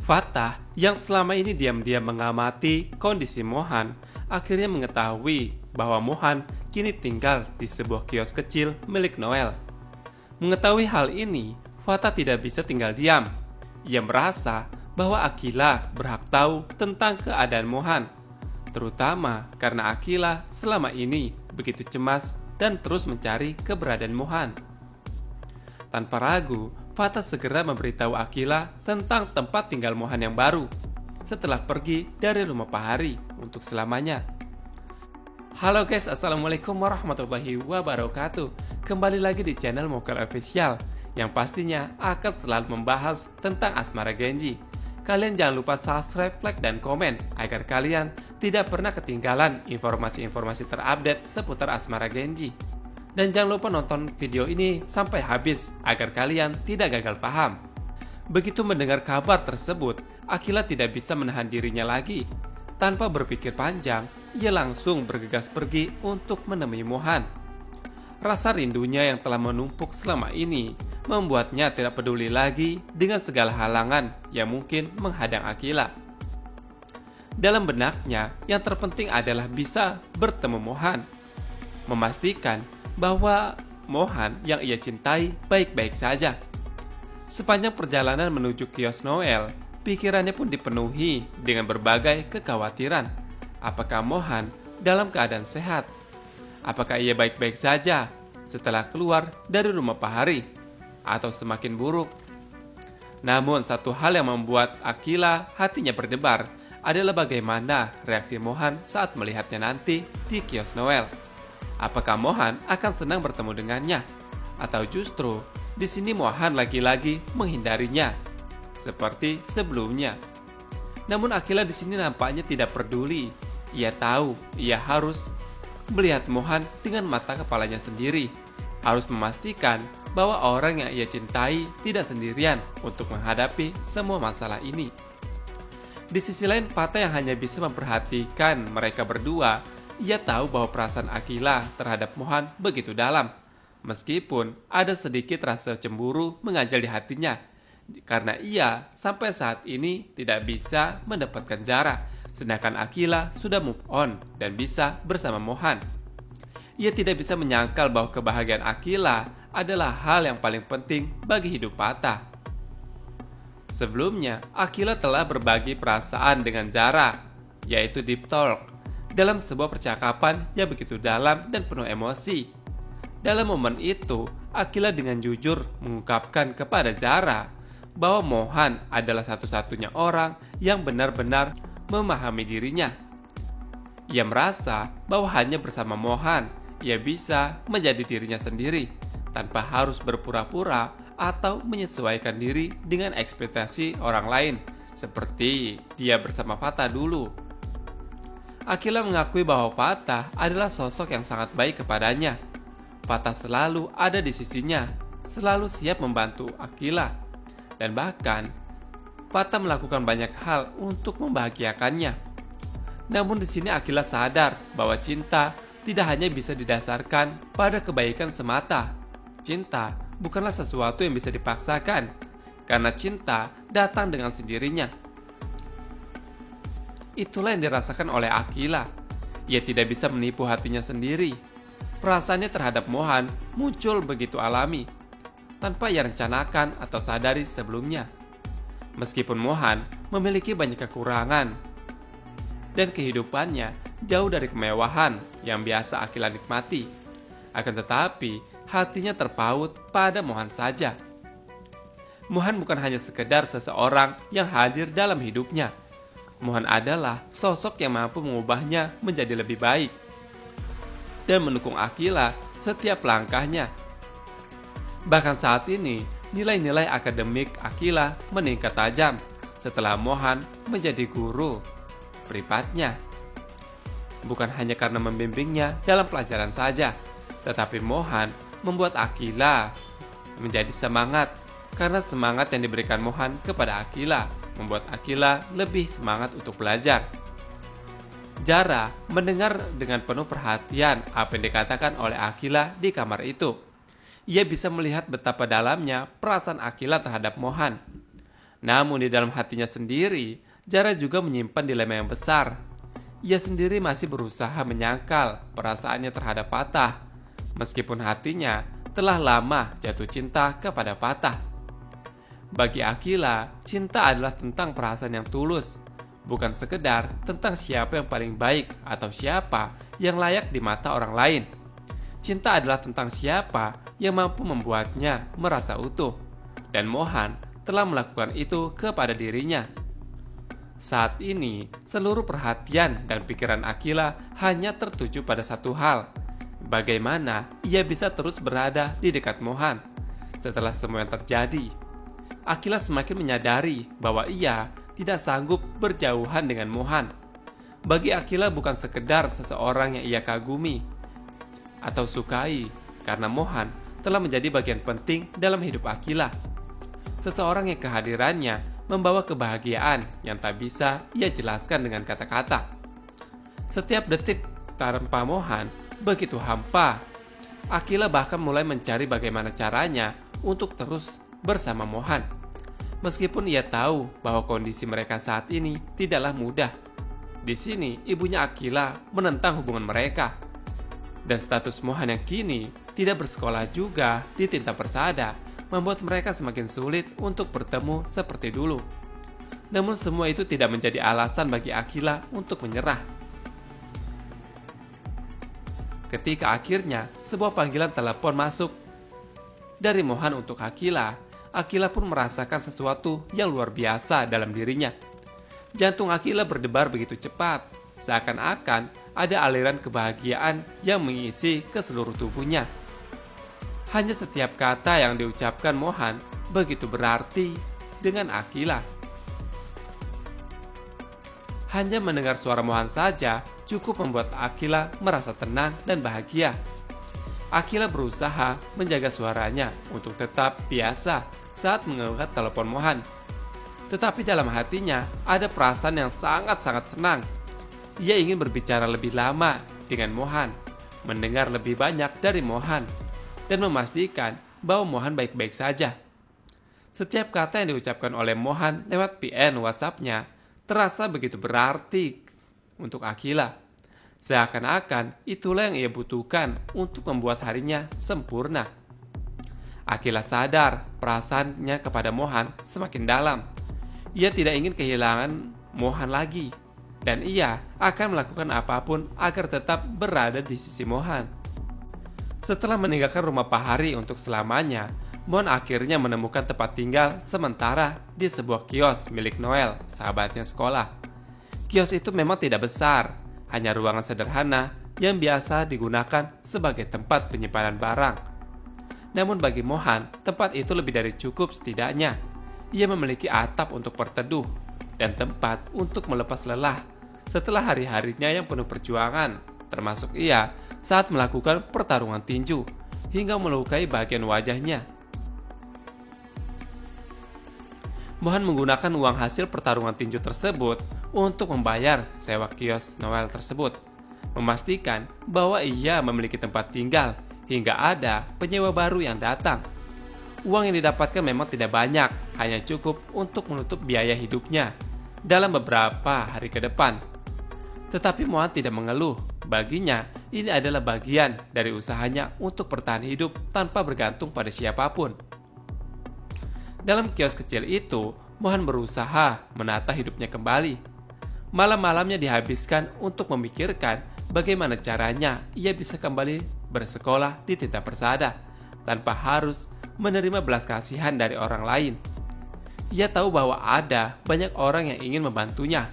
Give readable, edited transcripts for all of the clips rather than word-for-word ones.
Fatah yang selama ini diam-diam mengamati kondisi Mohan akhirnya mengetahui bahwa Mohan kini tinggal di sebuah kios kecil milik Noel. Mengetahui hal ini, Fatah tidak bisa tinggal diam. Ia merasa bahwa Akila berhak tahu tentang keadaan Mohan, terutama karena Akila selama ini begitu cemas dan terus mencari keberadaan Mohan. Tanpa ragu, Fatah segera memberitahu Akila tentang tempat tinggal Mohan yang baru setelah pergi dari rumah Pak Hari untuk selamanya. Halo guys, assalamualaikum warahmatullahi wabarakatuh. Kembali lagi di channel Mokal Official yang pastinya akan selalu membahas tentang Asmara Genji. Kalian jangan lupa subscribe, like, dan komen agar kalian tidak pernah ketinggalan informasi-informasi terupdate seputar Asmara Genji. Dan jangan lupa nonton video ini sampai habis agar kalian tidak gagal paham. Begitu mendengar kabar tersebut, Akila tidak bisa menahan dirinya lagi. Tanpa berpikir panjang, ia langsung bergegas pergi untuk menemui Mohan. Rasa rindunya yang telah menumpuk selama ini membuatnya tidak peduli lagi dengan segala halangan yang mungkin menghadang Akila. Dalam benaknya, yang terpenting adalah bisa bertemu Mohan. Memastikan bahwa Mohan yang ia cintai baik-baik saja. Sepanjang perjalanan menuju kios Noel, pikirannya pun dipenuhi dengan berbagai kekhawatiran. Apakah Mohan dalam keadaan sehat? Apakah ia baik-baik saja setelah keluar dari rumah Pak Hari? Atau semakin buruk? Namun satu hal yang membuat Akila hatinya berdebar adalah bagaimana reaksi Mohan saat melihatnya nanti di kios Noel. Apakah Mohan akan senang bertemu dengannya? Atau justru di sini Mohan lagi-lagi menghindarinya seperti sebelumnya? Namun Akila di sini nampaknya tidak peduli. Ia tahu ia harus melihat Mohan dengan mata kepalanya sendiri. Harus memastikan bahwa orang yang ia cintai tidak sendirian untuk menghadapi semua masalah ini. Di sisi lain, Fatah yang hanya bisa memperhatikan mereka berdua, ia tahu bahwa perasaan Akila terhadap Mohan begitu dalam. Meskipun ada sedikit rasa cemburu mengganjal di hatinya, karena ia sampai saat ini tidak bisa mendapatkan Zara, sedangkan Akila sudah move on dan bisa bersama Mohan. Ia tidak bisa menyangkal bahwa kebahagiaan Akila adalah hal yang paling penting bagi hidup Fatah. Sebelumnya, Akila telah berbagi perasaan dengan Zara, yaitu deep talk, dalam sebuah percakapan yang begitu dalam dan penuh emosi. Dalam momen itu, Akila dengan jujur mengungkapkan kepada Zara bahwa Mohan adalah satu-satunya orang yang benar-benar memahami dirinya. Ia merasa bahwa hanya bersama Mohan, ia bisa menjadi dirinya sendiri, tanpa harus berpura-pura atau menyesuaikan diri dengan ekspektasi orang lain, seperti dia bersama Fatah dulu. Akila mengakui bahwa Fatah adalah sosok yang sangat baik kepadanya. Fatah selalu ada di sisinya, selalu siap membantu Akila. Dan bahkan, Fatah melakukan banyak hal untuk membahagiakannya. Namun di sini Akila sadar bahwa cinta tidak hanya bisa didasarkan pada kebaikan semata. Cinta bukanlah sesuatu yang bisa dipaksakan, karena cinta datang dengan sendirinya. Itulah yang dirasakan oleh Akila. Ia tidak bisa menipu hatinya sendiri. Perasaannya terhadap Mohan muncul begitu alami, tanpa ia rencanakan atau sadari sebelumnya. Meskipun Mohan memiliki banyak kekurangan dan kehidupannya jauh dari kemewahan yang biasa Akila nikmati, akan tetapi hatinya terpaut pada Mohan saja. Mohan bukan hanya sekedar seseorang yang hadir dalam hidupnya. Mohan adalah sosok yang mampu mengubahnya menjadi lebih baik dan mendukung Akila setiap langkahnya. Bahkan saat ini, nilai-nilai akademik Akila meningkat tajam setelah Mohan menjadi guru privatnya. Bukan hanya karena membimbingnya dalam pelajaran saja, tetapi Mohan membuat Akila menjadi semangat, karena semangat yang diberikan Mohan kepada Akila membuat Akila lebih semangat untuk belajar. Zara mendengar dengan penuh perhatian apa yang dikatakan oleh Akila di kamar itu. Ia bisa melihat betapa dalamnya perasaan Akila terhadap Mohan. Namun di dalam hatinya sendiri, Zara juga menyimpan dilema yang besar. Ia sendiri masih berusaha menyangkal perasaannya terhadap Fatah, meskipun hatinya telah lama jatuh cinta kepada Fatah. Bagi Akila, cinta adalah tentang perasaan yang tulus, bukan sekedar tentang siapa yang paling baik atau siapa yang layak di mata orang lain. Cinta adalah tentang siapa yang mampu membuatnya merasa utuh, dan Mohan telah melakukan itu kepada dirinya. Saat ini, seluruh perhatian dan pikiran Akila hanya tertuju pada satu hal: bagaimana ia bisa terus berada di dekat Mohan. Setelah semua yang terjadi, Akila semakin menyadari bahwa ia tidak sanggup berjauhan dengan Mohan. Bagi Akila bukan sekedar seseorang yang ia kagumi atau sukai, karena Mohan telah menjadi bagian penting dalam hidup Akila. Seseorang yang kehadirannya membawa kebahagiaan yang tak bisa ia jelaskan dengan kata-kata. Setiap detik tanpa Mohan begitu hampa. Akila bahkan mulai mencari bagaimana caranya untuk terus bersama Mohan. Meskipun ia tahu bahwa kondisi mereka saat ini tidaklah mudah. Di sini ibunya Akila menentang hubungan mereka. Dan status Mohan yang kini tidak bersekolah juga di Tinta Persada membuat mereka semakin sulit untuk bertemu seperti dulu. Namun semua itu tidak menjadi alasan bagi Akila untuk menyerah. Ketika akhirnya sebuah panggilan telepon masuk dari Mohan untuk Akila, Akila pun merasakan sesuatu yang luar biasa dalam dirinya. Jantung Akila berdebar begitu cepat, seakan-akan ada aliran kebahagiaan yang mengisi ke seluruh tubuhnya. Hanya setiap kata yang diucapkan Mohan begitu berarti dengan Akila. Hanya mendengar suara Mohan saja cukup membuat Akila merasa tenang dan bahagia. Akila berusaha menjaga suaranya untuk tetap biasa saat mengangkat telepon Mohan. Tetapi dalam hatinya ada perasaan yang sangat-sangat senang. Ia ingin berbicara lebih lama dengan Mohan, mendengar lebih banyak dari Mohan, dan memastikan bahwa Mohan baik-baik saja. Setiap kata yang diucapkan oleh Mohan lewat PN WhatsApp-nya terasa begitu berarti untuk Akila. Seakan-akan itulah yang ia butuhkan untuk membuat harinya sempurna. Akila sadar perasaannya kepada Mohan semakin dalam. Ia tidak ingin kehilangan Mohan lagi, dan ia akan melakukan apapun agar tetap berada di sisi Mohan. Setelah meninggalkan rumah Pak Hari untuk selamanya, Mohan akhirnya menemukan tempat tinggal sementara di sebuah kios milik Noel, sahabatnya sekolah. Kios itu memang tidak besar, hanya ruangan sederhana yang biasa digunakan sebagai tempat penyimpanan barang. Namun bagi Mohan, tempat itu lebih dari cukup setidaknya. Ia memiliki atap untuk berteduh dan tempat untuk melepas lelah setelah hari-harinya yang penuh perjuangan, termasuk ia saat melakukan pertarungan tinju hingga melukai bagian wajahnya. Mohan menggunakan uang hasil pertarungan tinju tersebut untuk membayar sewa kios Noel tersebut, memastikan bahwa ia memiliki tempat tinggal hingga ada penyewa baru yang datang. Uang yang didapatkan memang tidak banyak, hanya cukup untuk menutup biaya hidupnya dalam beberapa hari ke depan. Tetapi Mohan tidak mengeluh, baginya ini adalah bagian dari usahanya untuk bertahan hidup tanpa bergantung pada siapapun. Dalam kios kecil itu, Mohan berusaha menata hidupnya kembali. Malam-malamnya dihabiskan untuk memikirkan bagaimana caranya ia bisa kembali bersekolah di Tinta Persada tanpa harus menerima belas kasihan dari orang lain. Ia tahu bahwa ada banyak orang yang ingin membantunya,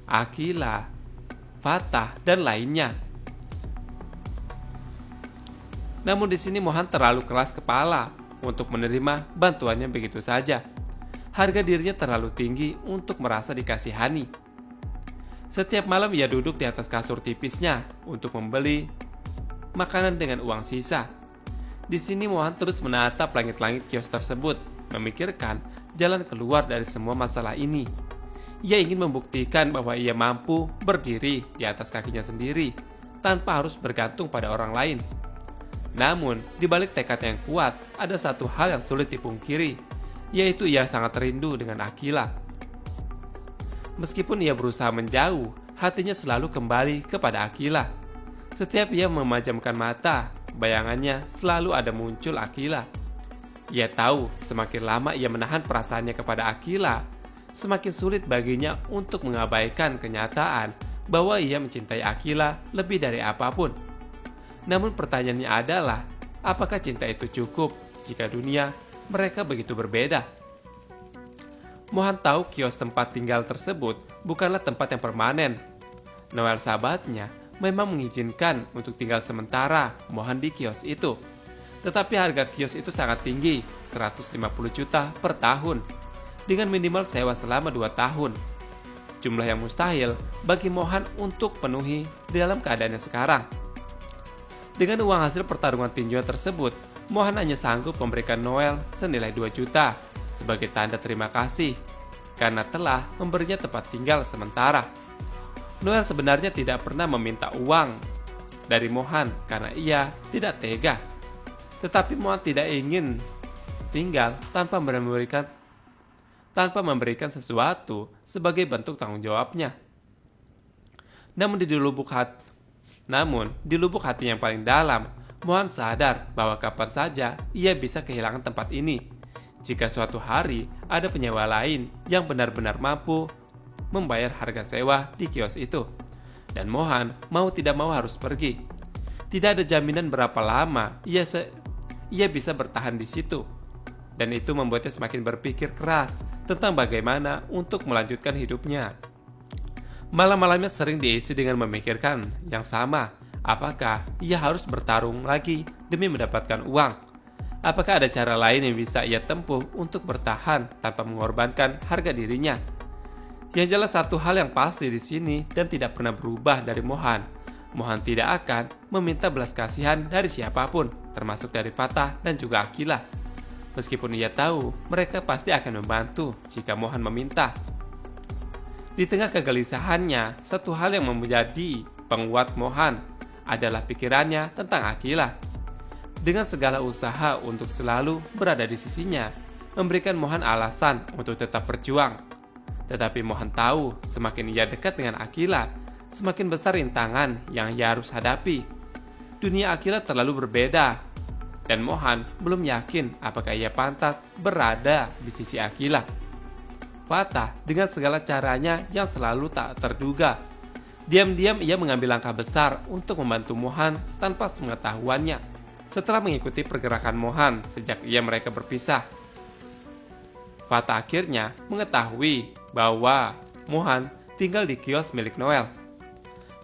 Akila, Fatah, dan lainnya. Namun di sini Mohan terlalu keras kepala untuk menerima bantuannya begitu saja. Harga dirinya terlalu tinggi untuk merasa dikasihani. Setiap malam ia duduk di atas kasur tipisnya untuk membeli makanan dengan uang sisa. Di sini Mohan terus menatap langit-langit kios tersebut, memikirkan jalan keluar dari semua masalah ini. Ia ingin membuktikan bahwa ia mampu berdiri di atas kakinya sendiri tanpa harus bergantung pada orang lain. Namun, di balik tekad yang kuat, ada satu hal yang sulit dipungkiri. yaitu ia sangat rindu dengan Akila. Meskipun ia berusaha menjauh, hatinya selalu kembali kepada Akila. Setiap ia memejamkan mata, bayangannya selalu ada muncul Akila. Ia tahu semakin lama ia menahan perasaannya kepada Akila, semakin sulit baginya untuk mengabaikan kenyataan bahwa ia mencintai Akila lebih dari apapun. Namun pertanyaannya adalah, apakah cinta itu cukup jika dunia mereka begitu berbeda? Mohan tahu kios tempat tinggal tersebut bukanlah tempat yang permanen. Noel sahabatnya memang mengizinkan untuk tinggal sementara Mohan di kios itu. Tetapi harga kios itu sangat tinggi, 150 juta per tahun, dengan minimal sewa selama 2 tahun. Jumlah yang mustahil bagi Mohan untuk penuhi dalam keadaannya sekarang. Dengan uang hasil pertarungan tinjuan tersebut, Mohan hanya sanggup memberikan Noel senilai 2 juta sebagai tanda terima kasih karena telah memberinya tempat tinggal sementara. Noel sebenarnya tidak pernah meminta uang dari Mohan karena ia tidak tega. Tetapi Mohan tidak ingin tinggal tanpa memberikan sesuatu sebagai bentuk tanggung jawabnya. Namun di lubuk hati yang paling dalam, Mohan sadar bahwa kapan saja ia bisa kehilangan tempat ini jika suatu hari ada penyewa lain yang benar-benar mampu membayar harga sewa di kios itu. Dan Mohan mau tidak mau harus pergi. Tidak ada jaminan berapa lama ia bisa bertahan di situ. Dan itu membuatnya semakin berpikir keras tentang bagaimana untuk melanjutkan hidupnya. Malam-malamnya sering diisi dengan memikirkan yang sama. Apakah ia harus bertarung lagi demi mendapatkan uang? Apakah ada cara lain yang bisa ia tempuh untuk bertahan tanpa mengorbankan harga dirinya? Yang jelas satu hal yang pasti di sini dan tidak pernah berubah dari Mohan. Mohan tidak akan meminta belas kasihan dari siapapun, termasuk dari Fatah dan juga Akila. Meskipun ia tahu mereka pasti akan membantu jika Mohan meminta. Di tengah kegelisahannya, satu hal yang menjadi penguat Mohan adalah pikirannya tentang Akila. Dengan segala usaha untuk selalu berada di sisinya, memberikan Mohan alasan untuk tetap berjuang. Tetapi Mohan tahu semakin ia dekat dengan Akila, semakin besar rintangan yang ia harus hadapi. Dunia Akila terlalu berbeda, dan Mohan belum yakin apakah ia pantas berada di sisi Akila. Fatah dengan segala caranya yang selalu tak terduga. Diam-diam ia mengambil langkah besar untuk membantu Mohan tanpa sepengetahuannya. Setelah mengikuti pergerakan Mohan sejak mereka berpisah, Fatah akhirnya mengetahui bahwa Mohan tinggal di kios milik Noel.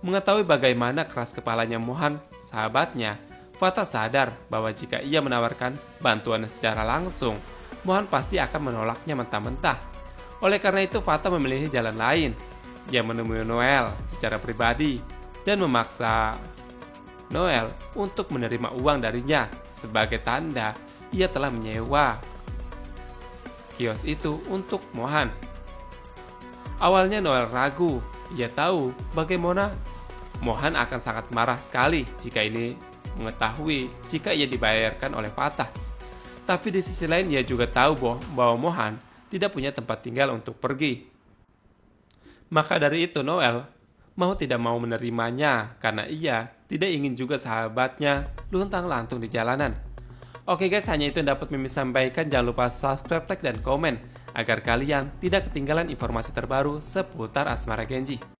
Mengetahui bagaimana keras kepalanya Mohan, sahabatnya, Fatah sadar bahwa jika ia menawarkan bantuan secara langsung, Mohan pasti akan menolaknya mentah-mentah. Oleh karena itu, Fatah memilih jalan lain. Ia menemui Noel secara pribadi dan memaksa Noel untuk menerima uang darinya sebagai tanda ia telah menyewa kios itu untuk Mohan. Awalnya Noel ragu. Ia tahu bagaimana Mohan akan sangat marah sekali jika ia dibayarkan oleh Fatah. Tapi di sisi lain ia juga tahu bahwa Mohan tidak punya tempat tinggal untuk pergi. Maka dari itu Noel mau tidak mau menerimanya karena ia tidak ingin juga sahabatnya luntang-lantung di jalanan. Oke guys, hanya itu yang dapat Mimi sampaikan. Jangan lupa subscribe, like, dan komen agar kalian tidak ketinggalan informasi terbaru seputar Asmara Genji.